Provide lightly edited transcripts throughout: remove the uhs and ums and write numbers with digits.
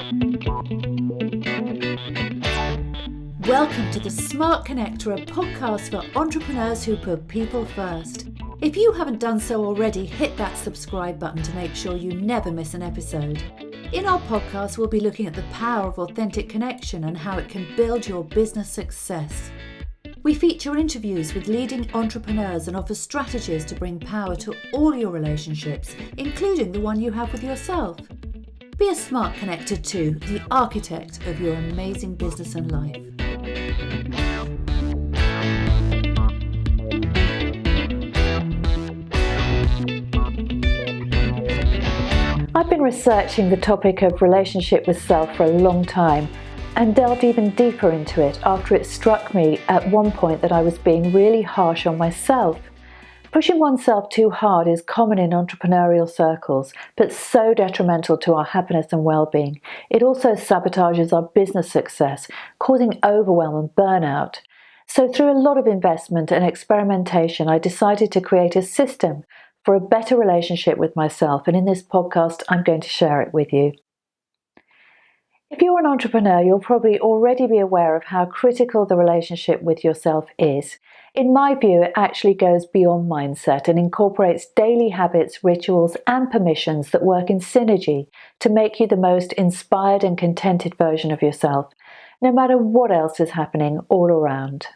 Welcome to the Smart Connector, a podcast for entrepreneurs who put people first. If you haven't done so already, hit that subscribe button to make sure you never miss an episode. In our podcast, we'll be looking at the power of authentic connection and how it can build your business success. We feature interviews with leading entrepreneurs and offer strategies to bring power to all your relationships, including the one you have with yourself. Be a smart connector too, the architect of your amazing business and life. I've been researching the topic of relationship with self for a long time and delved even deeper into it after it struck me at one point that I was being really harsh on myself. Pushing oneself too hard is common in entrepreneurial circles, but so detrimental to our happiness and well-being. It also sabotages our business success, causing overwhelm and burnout. So through a lot of investment and experimentation, I decided to create a system for a better relationship with myself, and in this podcast, I'm going to share it with you. If you're an entrepreneur, you'll probably already be aware of how critical the relationship with yourself is. In my view, it actually goes beyond mindset and incorporates daily habits, rituals, and permissions that work in synergy to make you the most inspired and contented version of yourself, no matter what else is happening all around.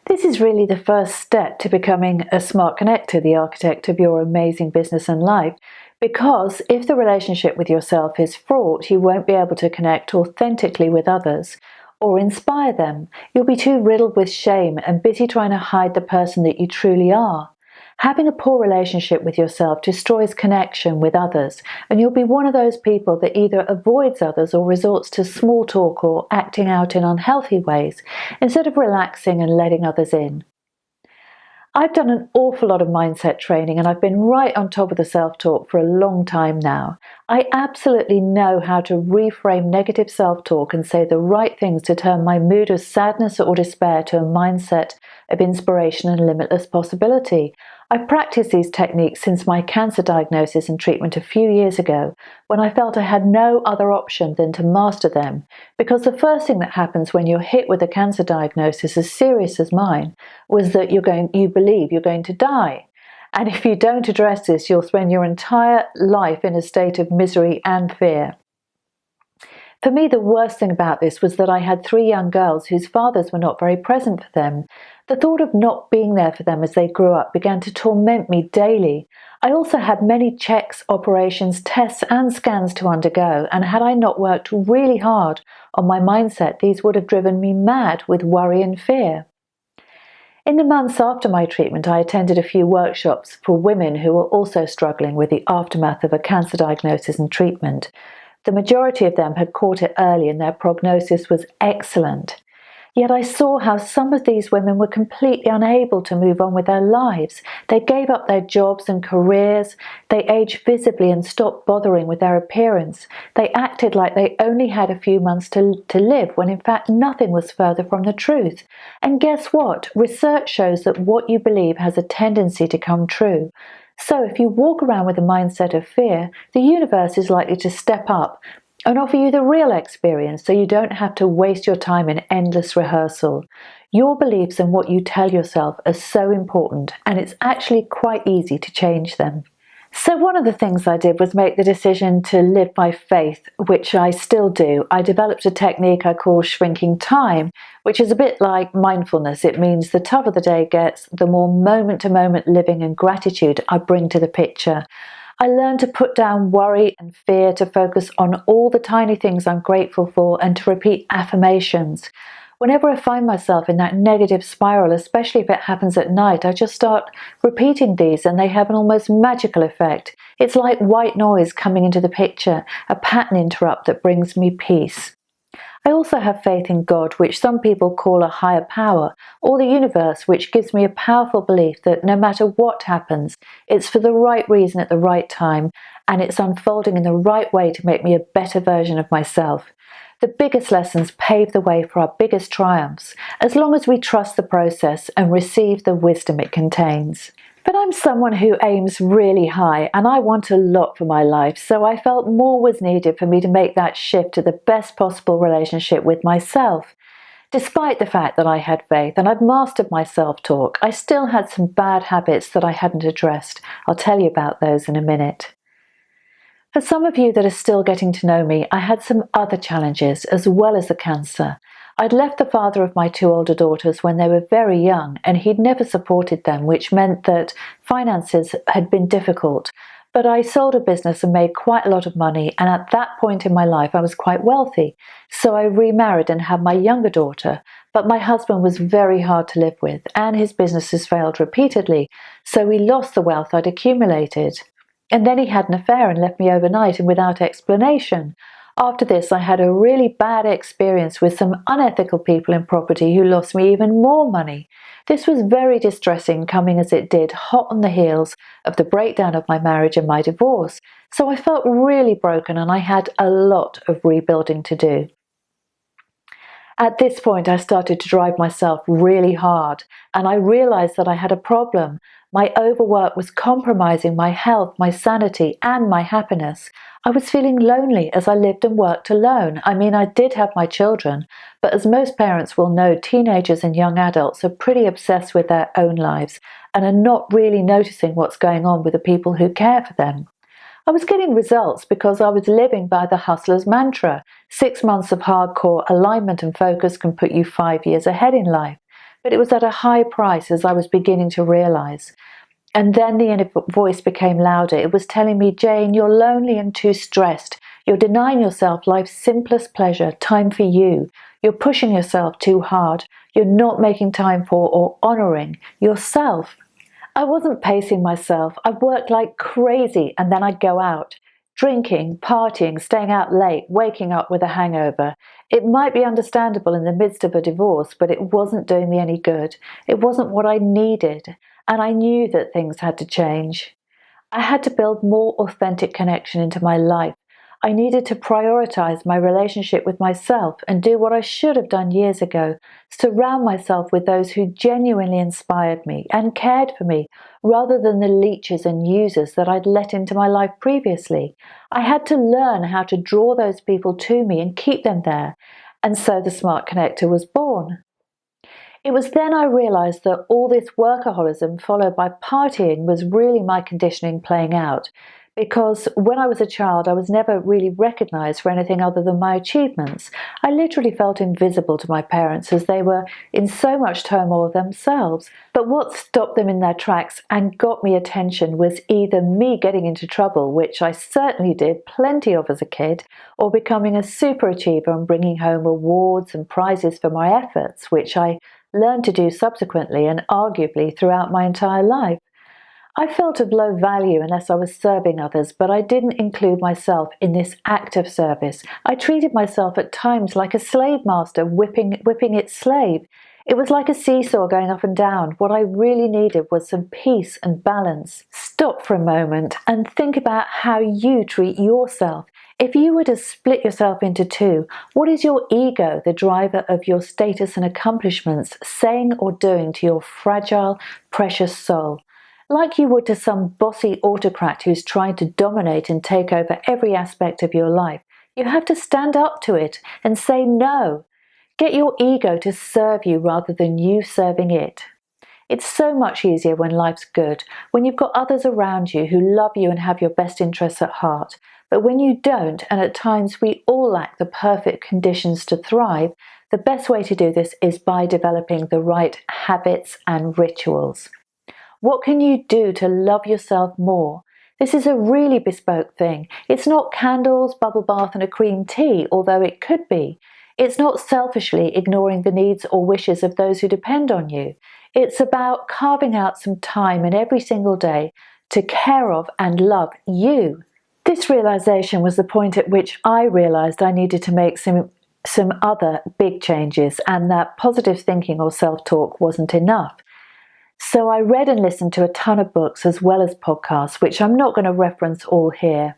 This is really the first step to becoming a smart connector, the architect of your amazing business and life, because if the relationship with yourself is fraught, you won't be able to connect authentically with others or inspire them. You'll be too riddled with shame and busy trying to hide the person that you truly are. Having a poor relationship with yourself destroys connection with others, and you'll be one of those people that either avoids others or resorts to small talk or acting out in unhealthy ways, instead of relaxing and letting others in. I've done an awful lot of mindset training and I've been right on top of the self-talk for a long time now. I absolutely know how to reframe negative self-talk and say the right things to turn my mood of sadness or despair to a mindset of inspiration and limitless possibility. I've practiced these techniques since my cancer diagnosis and treatment a few years ago, when I felt I had no other option than to master them, because the first thing that happens when you're hit with a cancer diagnosis as serious as mine was that you believe you're going to die. And if you don't address this, you'll spend your entire life in a state of misery and fear. For me, the worst thing about this was that I had 3 young girls whose fathers were not very present for them. The thought of not being there for them as they grew up began to torment me daily. I also had many checks, operations, tests and scans to undergo, and had I not worked really hard on my mindset, these would have driven me mad with worry and fear. In the months after my treatment, I attended a few workshops for women who were also struggling with the aftermath of a cancer diagnosis and treatment. The majority of them had caught it early and their prognosis was excellent. Yet I saw how some of these women were completely unable to move on with their lives. They gave up their jobs and careers. They aged visibly and stopped bothering with their appearance. They acted like they only had a few months to live, when in fact nothing was further from the truth. And guess what? Research shows that what you believe has a tendency to come true. So if you walk around with a mindset of fear, the universe is likely to step up and offer you the real experience, so you don't have to waste your time in endless rehearsal. Your beliefs and what you tell yourself are so important, and it's actually quite easy to change them. So one of the things I did was make the decision to live by faith, which I still do. I developed a technique I call shrinking time, which is a bit like mindfulness. It means the tougher the day gets, the more moment-to-moment living and gratitude I bring to the picture. I learned to put down worry and fear, to focus on all the tiny things I'm grateful for, and to repeat affirmations. Whenever I find myself in that negative spiral, especially if it happens at night, I just start repeating these and they have an almost magical effect. It's like white noise coming into the picture, a pattern interrupt that brings me peace. I also have faith in God, which some people call a higher power, or the universe, which gives me a powerful belief that no matter what happens, it's for the right reason at the right time, and it's unfolding in the right way to make me a better version of myself. The biggest lessons pave the way for our biggest triumphs, as long as we trust the process and receive the wisdom it contains. But I'm someone who aims really high and I want a lot for my life, so I felt more was needed for me to make that shift to the best possible relationship with myself. Despite the fact that I had faith and I'd mastered my self-talk, I still had some bad habits that I hadn't addressed. I'll tell you about those in a minute. For some of you that are still getting to know me, I had some other challenges as well as the cancer. I'd left the father of my two older daughters when they were very young, and he'd never supported them, which meant that finances had been difficult. But I sold a business and made quite a lot of money, and at that point in my life I was quite wealthy. So I remarried and had my younger daughter, but my husband was very hard to live with, and his businesses failed repeatedly, so we lost the wealth I'd accumulated. And then he had an affair and left me overnight and without explanation. After this, I had a really bad experience with some unethical people in property who lost me even more money. This was very distressing, coming as it did hot on the heels of the breakdown of my marriage and my divorce. So I felt really broken and I had a lot of rebuilding to do. At this point, I started to drive myself really hard, and I realized that I had a problem. My overwork was compromising my health, my sanity, and my happiness. I was feeling lonely as I lived and worked alone. I did have my children, but as most parents will know, teenagers and young adults are pretty obsessed with their own lives and are not really noticing what's going on with the people who care for them. I was getting results because I was living by the hustler's mantra. 6 months of hardcore alignment and focus can put you 5 years ahead in life. But it was at a high price, as I was beginning to realize. And then the inner voice became louder. It was telling me, Jane, you're lonely and too stressed. You're denying yourself life's simplest pleasure, time for you. You're pushing yourself too hard. You're not making time for or honoring yourself. I wasn't pacing myself. I worked like crazy, and then I'd go out, drinking, partying, staying out late, waking up with a hangover. It might be understandable in the midst of a divorce, but it wasn't doing me any good. It wasn't what I needed, and I knew that things had to change. I had to build more authentic connection into my life. I needed to prioritize my relationship with myself and do what I should have done years ago, surround myself with those who genuinely inspired me and cared for me, rather than the leeches and users that I'd let into my life previously. I had to learn how to draw those people to me and keep them there, and so the Smart Connector was born. It was then I realized that all this workaholism followed by partying was really my conditioning playing out. Because when I was a child, I was never really recognized for anything other than my achievements. I literally felt invisible to my parents as they were in so much turmoil themselves. But what stopped them in their tracks and got me attention was either me getting into trouble, which I certainly did plenty of as a kid, or becoming a super achiever and bringing home awards and prizes for my efforts, which I learned to do subsequently and arguably throughout my entire life. I felt of low value unless I was serving others, but I didn't include myself in this act of service. I treated myself at times like a slave master whipping its slave. It was like a seesaw going up and down. What I really needed was some peace and balance. Stop for a moment and think about how you treat yourself. If you were to split yourself into two, what is your ego, the driver of your status and accomplishments, saying or doing to your fragile, precious soul? Like you would to some bossy autocrat who's trying to dominate and take over every aspect of your life, you have to stand up to it and say no. Get your ego to serve you rather than you serving it. It's so much easier when life's good, when you've got others around you who love you and have your best interests at heart. But when you don't, and at times we all lack the perfect conditions to thrive, the best way to do this is by developing the right habits and rituals. What can you do to love yourself more? This is a really bespoke thing. It's not candles, bubble bath and a cream tea, although it could be. It's not selfishly ignoring the needs or wishes of those who depend on you. It's about carving out some time in every single day to care of and love you. This realization was the point at which I realized I needed to make some other big changes, and that positive thinking or self-talk wasn't enough. So I read and listened to a ton of books as well as podcasts, which I'm not going to reference all here.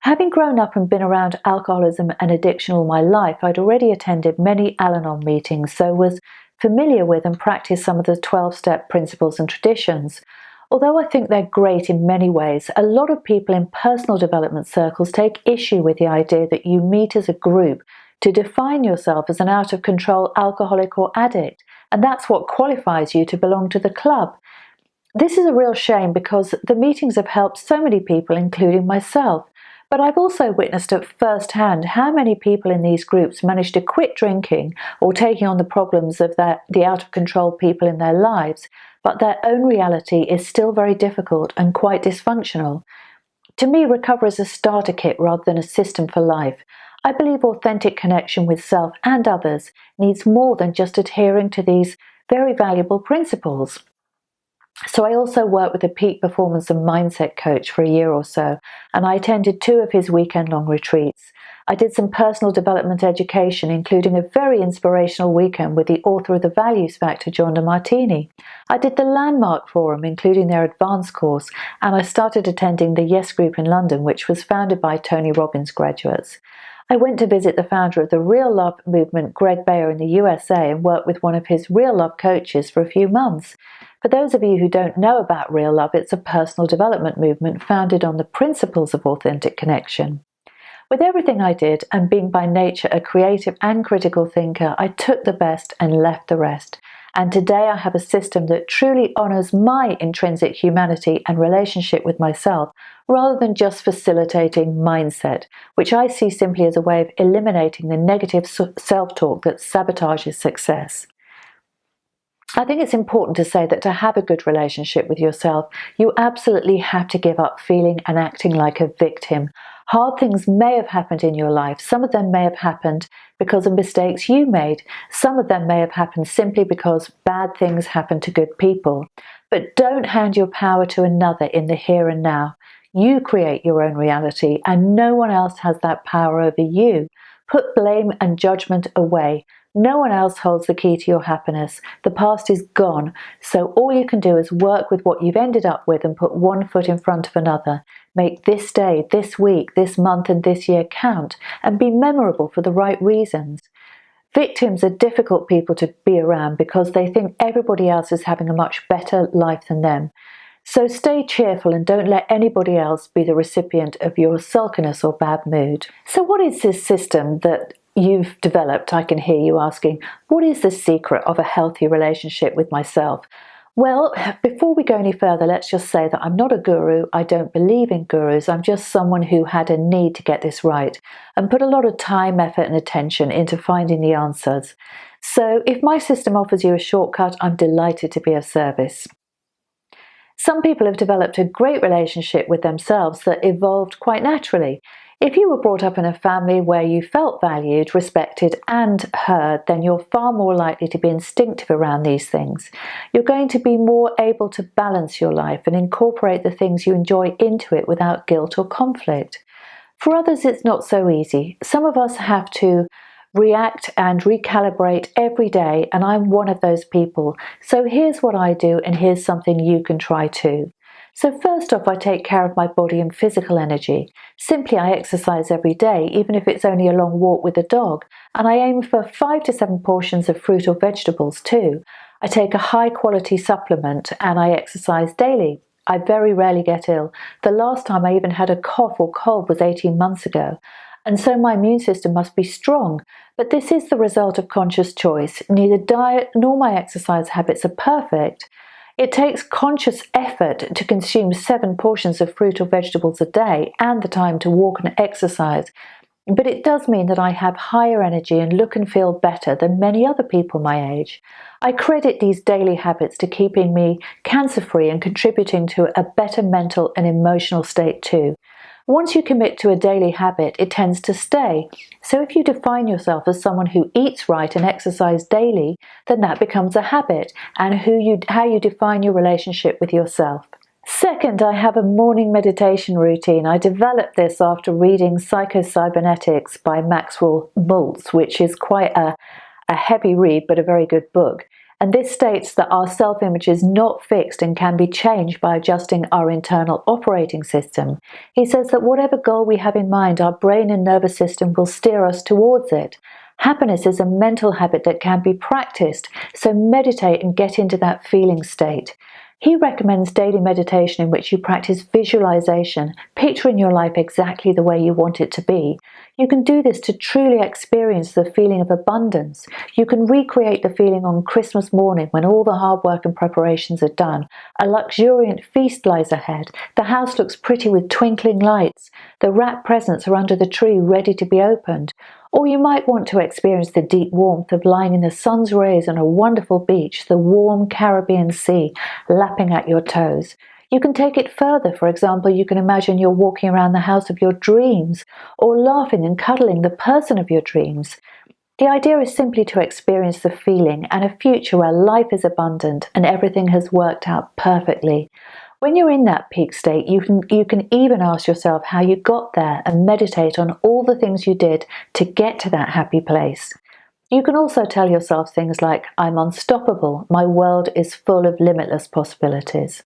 Having grown up and been around alcoholism and addiction all my life, I'd already attended many Al-Anon meetings, so was familiar with and practiced some of the 12-step principles and traditions. Although I think they're great in many ways, a lot of people in personal development circles take issue with the idea that you meet as a group to define yourself as an out-of-control alcoholic or addict, and that's what qualifies you to belong to the club. This is a real shame because the meetings have helped so many people, including myself. But I've also witnessed at first hand how many people in these groups manage to quit drinking or taking on the problems of the out-of-control people in their lives, but their own reality is still very difficult and quite dysfunctional. To me, recovery is a starter kit rather than a system for life. I believe authentic connection with self and others needs more than just adhering to these very valuable principles. So I also worked with a peak performance and mindset coach for a year or so, and I attended 2 of his weekend-long retreats. I did some personal development education, including a very inspirational weekend with the author of The Values Factor, John DeMartini. I did the Landmark Forum, including their advanced course, and I started attending the Yes Group in London, which was founded by Tony Robbins graduates. I went to visit the founder of the Real Love movement, Greg Bayler, in the USA, and worked with one of his Real Love coaches for a few months. For those of you who don't know about Real Love, it's a personal development movement founded on the principles of authentic connection. With everything I did, and being by nature a creative and critical thinker, I took the best and left the rest. And today I have a system that truly honors my intrinsic humanity and relationship with myself, rather than just facilitating mindset, which I see simply as a way of eliminating the negative self-talk that sabotages success. I think it's important to say that to have a good relationship with yourself, you absolutely have to give up feeling and acting like a victim. Hard things may have happened in your life. Some of them may have happened because of mistakes you made. Some of them may have happened simply because bad things happen to good people. But don't hand your power to another in the here and now. You create your own reality, and no one else has that power over you. Put blame and judgment away. No one else holds the key to your happiness. The past is gone, so all you can do is work with what you've ended up with and put one foot in front of another. Make this day, this week, this month, and this year count, and be memorable for the right reasons. Victims are difficult people to be around because they think everybody else is having a much better life than them. So stay cheerful and don't let anybody else be the recipient of your sulkiness or bad mood. So what is this system that you've developed? I can hear you asking, what is the secret of a healthy relationship with myself? Well, before we go any further, let's just say that I'm not a guru. I don't believe in gurus. I'm just someone who had a need to get this right and put a lot of time, effort, and attention into finding the answers. So if my system offers you a shortcut, I'm delighted to be of service. Some people have developed a great relationship with themselves that evolved quite naturally. If you were brought up in a family where you felt valued, respected, and heard, then you're far more likely to be instinctive around these things. You're going to be more able to balance your life and incorporate the things you enjoy into it without guilt or conflict. For others, it's not so easy. Some of us have to react and recalibrate every day, and I'm one of those people. So here's what I do, and here's something you can try too. So first off, I take care of my body and physical energy. Simply, I exercise every day, even if it's only a long walk with a dog, and I aim for 5 to 7 portions of fruit or vegetables too. I take a high quality supplement and I exercise daily. I very rarely get ill. The last time I even had a cough or cold was 18 months ago. And so my immune system must be strong. But this is the result of conscious choice. Neither diet nor my exercise habits are perfect. It takes conscious effort to consume 7 portions of fruit or vegetables a day and the time to walk and exercise. But it does mean that I have higher energy and look and feel better than many other people my age. I credit these daily habits to keeping me cancer-free and contributing to a better mental and emotional state too. Once you commit to a daily habit, it tends to stay. So if you define yourself as someone who eats right and exercises daily, then that becomes a habit and how you define your relationship with yourself. Second, I have a morning meditation routine. I developed this after reading Psycho-Cybernetics by Maxwell Maltz, which is quite a heavy read, but a very good book. And this states that our self-image is not fixed and can be changed by adjusting our internal operating system. He says that whatever goal we have in mind, our brain and nervous system will steer us towards it. Happiness is a mental habit that can be practiced, so meditate and get into that feeling state. He recommends daily meditation in which you practice visualization, picturing your life exactly the way you want it to be. You can do this to truly experience the feeling of abundance. You can recreate the feeling on Christmas morning when all the hard work and preparations are done. A luxuriant feast lies ahead. The house looks pretty with twinkling lights. The wrapped presents are under the tree ready to be opened. Or you might want to experience the deep warmth of lying in the sun's rays on a wonderful beach, the warm Caribbean Sea lapping at your toes. You can take it further. For example, you can imagine you're walking around the house of your dreams, or laughing and cuddling the person of your dreams. The idea is simply to experience the feeling and a future where life is abundant and everything has worked out perfectly. When you're in that peak state, you can even ask yourself how you got there and meditate on all the things you did to get to that happy place. You can also tell yourself things like, I'm unstoppable, my world is full of limitless possibilities.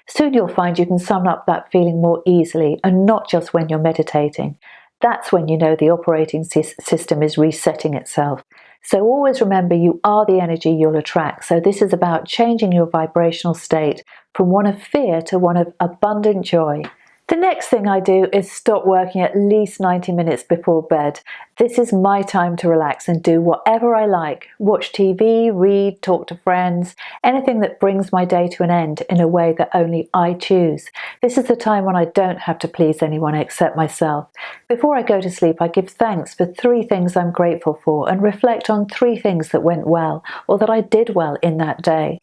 Soon you'll find you can sum up that feeling more easily, and not just when you're meditating. That's when you know the operating system is resetting itself. So always remember, you are the energy you'll attract. So this is about changing your vibrational state from one of fear to one of abundant joy. The next thing I do is stop working at least 90 minutes before bed. This is my time to relax and do whatever I like. Watch TV, read, talk to friends, anything that brings my day to an end in a way that only I choose. This is the time when I don't have to please anyone except myself. Before I go to sleep, I give thanks for 3 things I'm grateful for and reflect on 3 things that went well or that I did well in that day.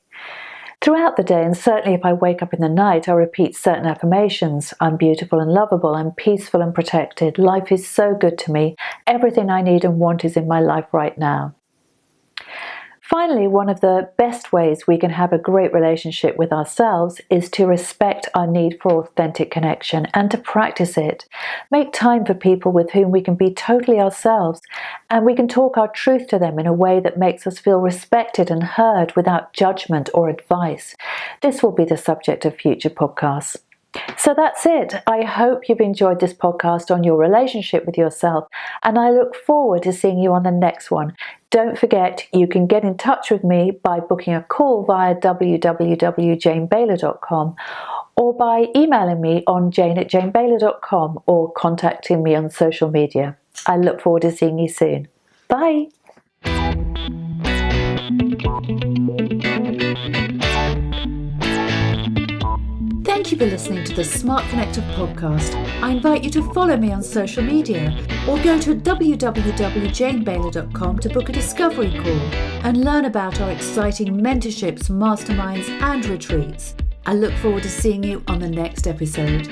Throughout the day, and certainly if I wake up in the night, I repeat certain affirmations. I'm beautiful and lovable. I'm peaceful and protected. Life is so good to me. Everything I need and want is in my life right now. Finally, one of the best ways we can have a great relationship with ourselves is to respect our need for authentic connection and to practice it. Make time for people with whom we can be totally ourselves, and we can talk our truth to them in a way that makes us feel respected and heard without judgment or advice. This will be the subject of future podcasts. So that's it. I hope you've enjoyed this podcast on your relationship with yourself, and I look forward to seeing you on the next one. Don't forget, you can get in touch with me by booking a call via www.janebayler.com or by emailing me on jane@janebayler.com or contacting me on social media. I look forward to seeing you soon. Bye. Thank you for listening to the Smart Connective podcast. I invite you to follow me on social media or go to www.janebayler.com to book a discovery call and learn about our exciting mentorships, masterminds and retreats. I look forward to seeing you on the next episode.